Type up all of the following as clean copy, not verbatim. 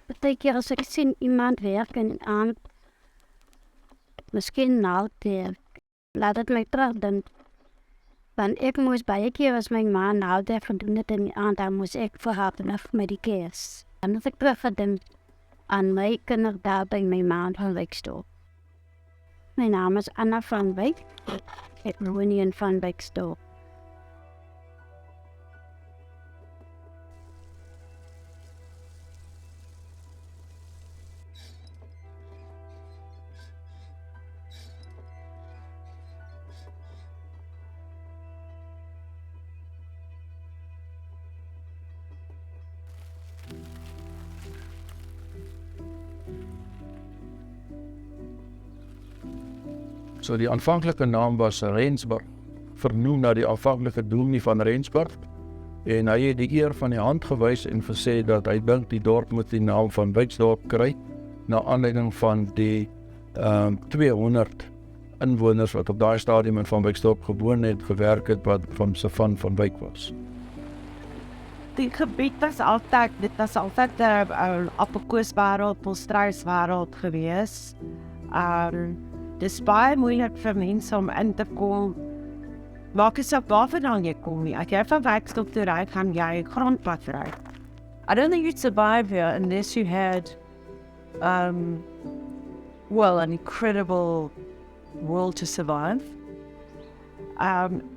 Partykeer as ek sien iemand werk en aan, miskien naaldwerk, laat dit my terugdink. Want ek moes baie keer as my ma naaldwerk gedoen het in die aand, dan moes ek vir haar vanaf met die keers. Dan het ek teruggedink aan my kinderdae by my ma van Wyksdorp. My naam is Anna van Wyk. Ek woon hier in van Wyksdorp. So die aanvanklike naam was Rensburg, vernoem na die aanvanklike dominee van Rensburg. En hy het die eer van die hand gewys en gesê dat hy dink die dorp moet die naam van Wyksdorp kry, na aanleiding van die 200 inwoners wat op daai stadium in van Wyksdorp gewoon het, gewerk het, wat van Wyk was. Die gebied was altyd 'n appelkoeswêreld, polstruiswêreld gewees. Dis baie moeilik vir mense om in te kom. Maak nie saak waarvandaan jy kom nie. As jy van Wyksdorp toe ry, gaan jy grondpad ry. I don't think you'd survive here unless you had, an incredible will to survive.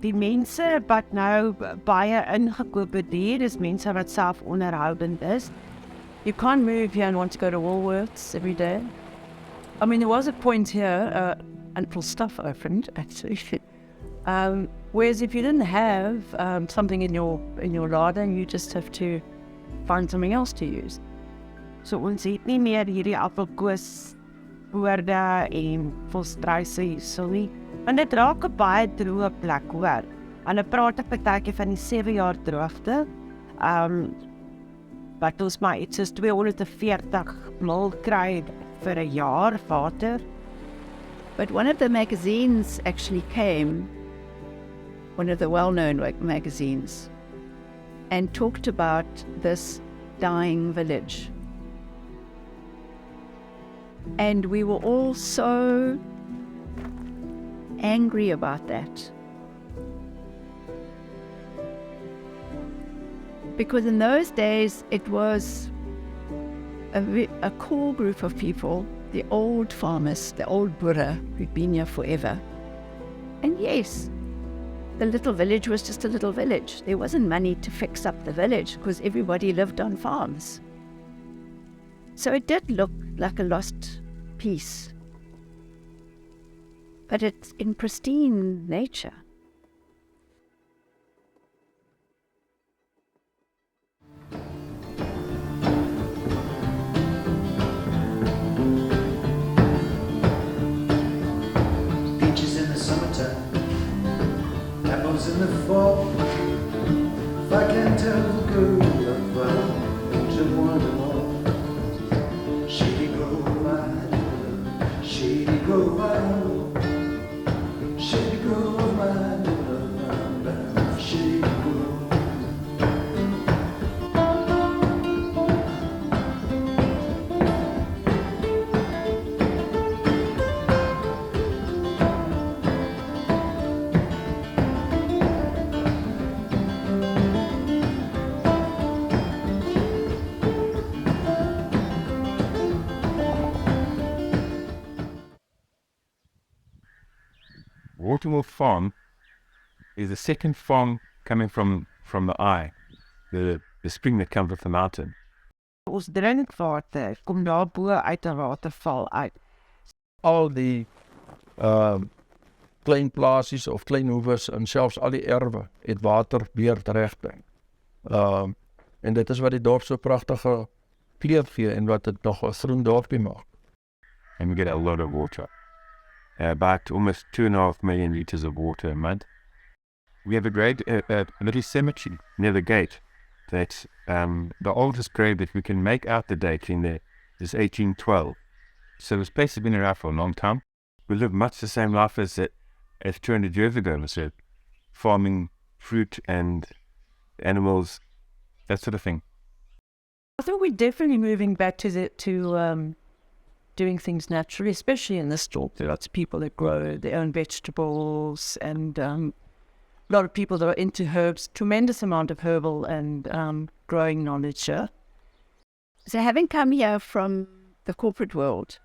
Die mense wat nou baie ingekoop het hier, is mense wat self onderhoudend is. You can't move here and want to go to Woolworths every day. I mean, there was a point here, until stuff opened, actually. Whereas if you didn't have something in your larder, you just have to find something else to use. So ons het nie meer hierdie appelkoes boorde en volstruise hier so nie. En dit raak 'n baie droë plek, hoor. En dan praat ek partykeer van die 7 jaar droogte. Wat ons maar iets soos 240 mil kry vir 'n jaar water. But one of the magazines actually came, one of the well-known magazines, and talked about this dying village. And we were all so angry about that. Because in those days it was a core group of people, the old farmers, the old Boere who'd been here forever. And yes, the little village was just a little village. There wasn't money to fix up the village because everybody lived on farms. So it did look like a lost piece. But it's in pristine nature. In the fall, if I can tell the girl of mine to wonderful, shady grove my shady grove my shady grove my shady grove. Watermill Farm is the second farm coming from the eye, the spring that comes off the mountain. Ons drinkwater kom daar bo uit 'n waterval uit. Al die klein plasies of klein hoeves en selfs al die erwe het waterbeerdregte. En dit is wat die dorp so pragtige kleur gee en wat dit nog 'n groen dorpie maak. And we get a lot of water. About almost 2.5 million liters of water a month. We have a great little cemetery near the gate. That the oldest grave that we can make out the date in there is 1812. So this place has been around for a long time. We live much the same life as 200 years ago, so farming fruit and animals, that sort of thing. I think we're definitely moving back to doing things naturally, especially in this store. There are lots of people that grow their own vegetables, and a lot of people that are into herbs. Tremendous amount of herbal and growing knowledge here. So having come here from the corporate world,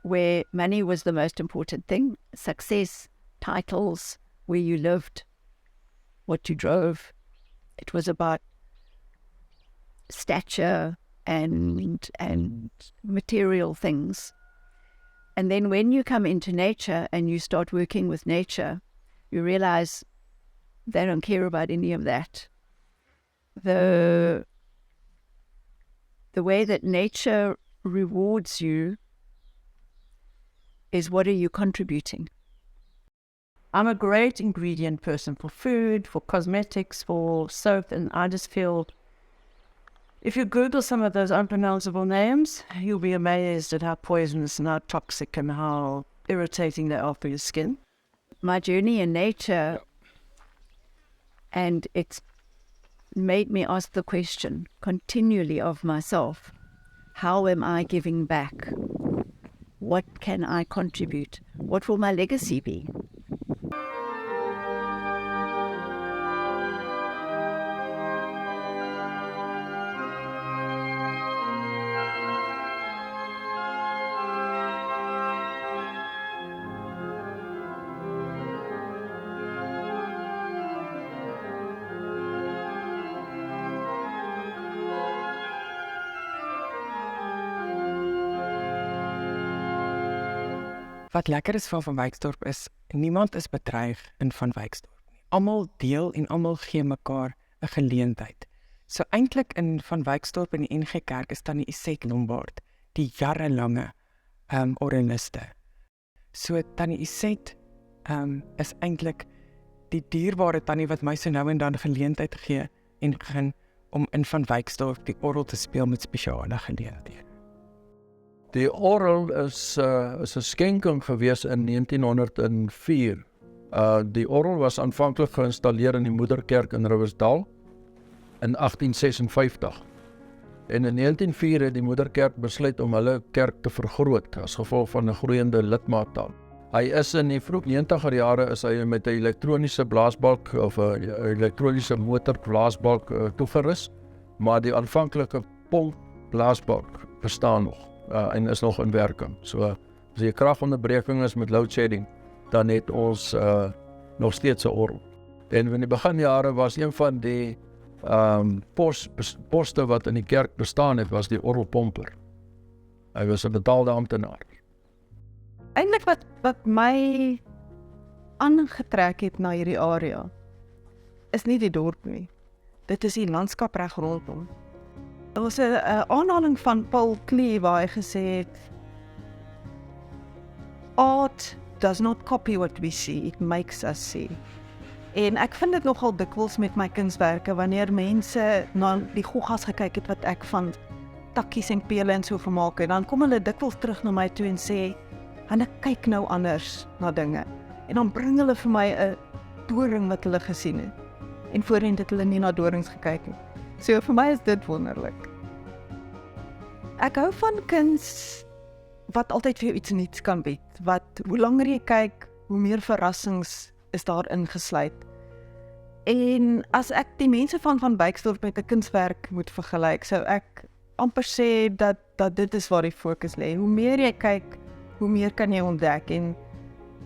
where money was the most important thing, success, titles, where you lived, what you drove, it was about stature and material things. And then when you come into nature and you start working with nature, you realize they don't care about any of that. The way that nature rewards you is, what are you contributing? I'm a great ingredient person for food, for cosmetics, for soap, and I just feel if you Google some of those unpronounceable names, you'll be amazed at how poisonous and how toxic and how irritating they are for your skin. My journey in nature, and it's made me ask the question continually of myself, how am I giving back? What can I contribute? What will my legacy be? Wat lekker is van Wyksdorp is, niemand is bedreig in van Wyksdorp nie. Almal deel en almal gee mekaar 'n geleentheid. So eintlik in van Wyksdorp in die NG Kerk is tannie Iset Lombard, die jarelange Organiste. So tannie Iset is eintlik die dierbare tannie wat my so nou en dan geleentheid gee en begin om in van Wyksdorp die orgel te speel met spesiale geleenthede. Die orgel is 'n skenking gewees in 1904. Die orgel was aanvanklik geïnstalleer in die moederkerk in Riversdal in 1856. En in 1904 het die moederkerk besluit om hulle kerk te vergroot as gevolg van 'n groeiende lidmaattaal. Hy is in die vroeg 90er jare is hy met 'n elektroniese blaasbalk of 'n elektroniese motorblaasbalk toegerus, maar die aanvanklike pompblaasbalk bestaan nog. En is nog in werking. So as die kragonderbreking is met load shedding, dan het ons nog steeds 'n orgel. En in die beginjare was een van die poste wat in die kerk bestaan het, was die orgelpomper. Hy was 'n betaalde amptenaar. Eintlik wat my aangetrek het na hierdie area, is nie die dorp nie. Dit is die landskap reg rondom. Daar was 'n aanhaling van Paul Klee waar hy gesê het, art does not copy what we see, it makes us see. En ek vind dit nogal dikwels met my kunswerke, wanneer mense na die goggas gekyk het wat ek van takkies en pele en so vermaak het, dan kom hulle dikwels terug na my toe en sê, en ek kyk nou anders na dinge. En dan bring hulle vir my 'n doring wat hulle gesien het. En voorheen het hulle nie na dorings gekyk nie. So vir my is dit wonderlik. Ek hou van kuns wat altyd vir jou iets nuuts kan bied. Wat hoe langer jy kyk, hoe meer verrassings is daar ingesluit. En as ek die mense van Wyksdorp met 'n kunswerk moet vergelyk, sou ek amper sê dat dit is waar die fokus lê. Hoe meer jy kyk, hoe meer kan jy ontdek. En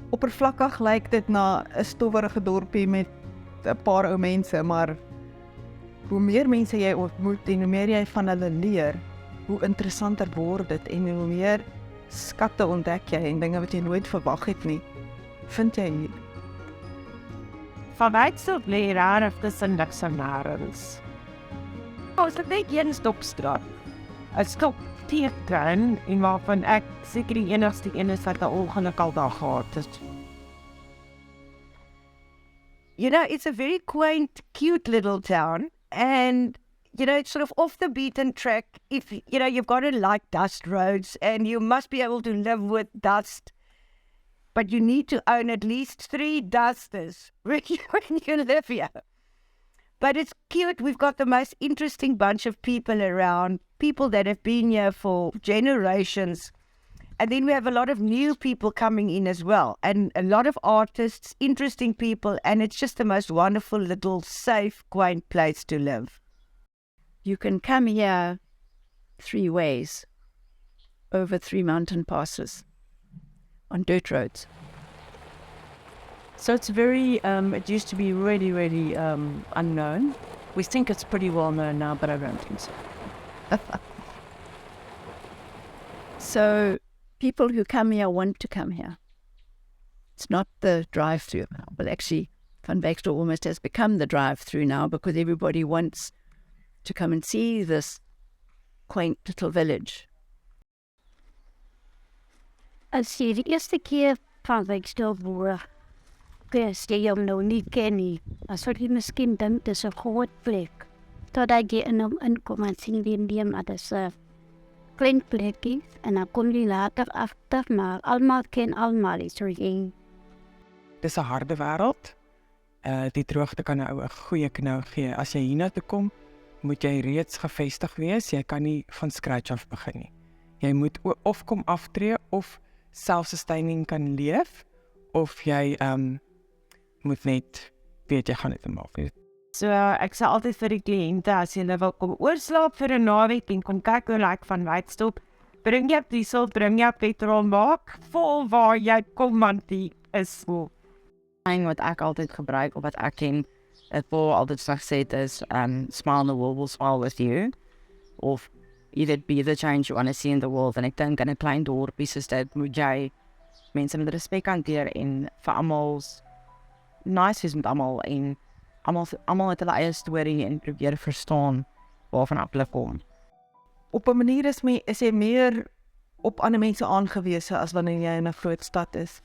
oppervlakkig lyk dit na 'n stowwerige dorpie met 'n paar ou mense, maar hoe meer mense jy ontmoet en hoe meer jy van hulle leer, hoe interessanter word dit en hoe meer skatte ontdek jy en dinge wat jy nooit verwag het nie, vind jy hier. Van Wyksdorp lê rarig tussen Luxemburgers. Ons het net een stopstraat. 'n Stop teertrein en waarvan ek seker die enigste een is wat 'n ongeluk al daar gehad het. You know, it's a very quaint, cute little town, and you know, it's sort of off the beaten track. If you know, you've got to like dust roads, and you must be able to live with dust, but you need to own at least 3 dusters when you live here. But it's cute. We've got the most interesting bunch of people around, people that have been here for generations. And then we have a lot of new people coming in as well, and a lot of artists, interesting people, and it's just the most wonderful little safe, quaint place to live. You can come here 3 ways, over 3 mountain passes, on dirt roads. So it's very, it used to be really, really unknown. We think it's pretty well known now, but I don't think so. So people who come here want to come here. It's not the drive-through now. Well, actually, Van Wyksdorp almost has become the drive-through now because everybody wants to come and see this quaint little village. As jy die eerste keer van Wyksdorp hoor, as jy hom nou nie ken nie, dan sal jy miskien dink dis 'n groot plek. Totdat jy in hom inkom en sien die neem dat dis 'n klein plekkie en dan kom jy later agter, maar almal ken almal is er een. Dis 'n harde wêreld. Die droogte kan 'n ou 'n goeie knou gee. As jy hiernatoe kom, moet jy reeds gevestig wees. Jy kan nie van scratch af begin nie. Jy moet of kom aftree of self-sustaining kan leef, of jy moet net weet jy gaan dit maak. So ek sê altyd vir die kliënte, as jy wil kom oorslaap vir 'n naweek en kom kyk hoe lyk Van Wyksdorp, bring jou diesel, bring jou petrol, maak vol waar jy kom, want die is vol. Een wat ek altyd gebruik, of wat ek ken, het Paul altyd gesê het is, smile in the world will smile with you, of either be the change you want to see in the world. En ek dink in 'n klein dorpie soos dit moet jy mense met respek hanteer en vir almal nice wees met almal en almal het hulle eie storie en probeer verstaan waarvan hulle kom. Op 'n manier is jy meer op ander mense aangewese as wanneer jy in 'n groot stad is.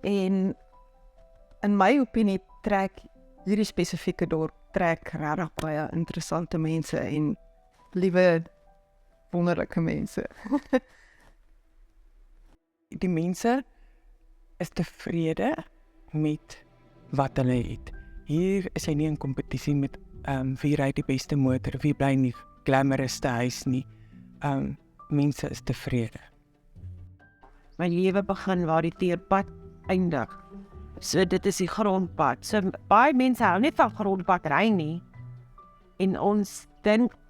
En in my opinie trek hierdie spesifieke dorp regtig baie interessante mense en liewe wonderlike mense. Die mense is tevrede met wat hulle het. Hier is jy nie in kompetisie met wie ry die beste motor, wie bly in die glamourousste huis nie. Mense is tevrede. My lewe begin waar die teerpad eindig. So dit is die grondpad. So baie mense hou nie van grondpad ry nie. En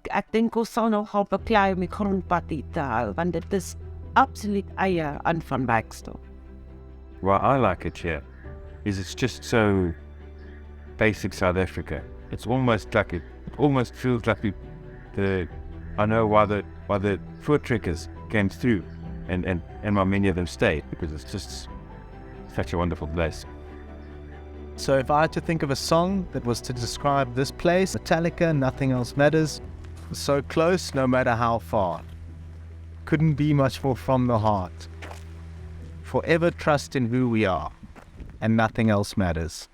ek dink ons sal nogal beklei om die grondpad hier te hou, want dit is absoluut eie aan Van Wyksdorp. What I like it here is it's just so basic South Africa. It's almost like it almost feels like I know why the foot trekkers came through and why many of them stayed, because it's just such a wonderful place. So if I had to think of a song that was to describe this place, Metallica, Nothing Else Matters, so close no matter how far. Couldn't be much more from the heart. Forever trust in who we are, and nothing else matters.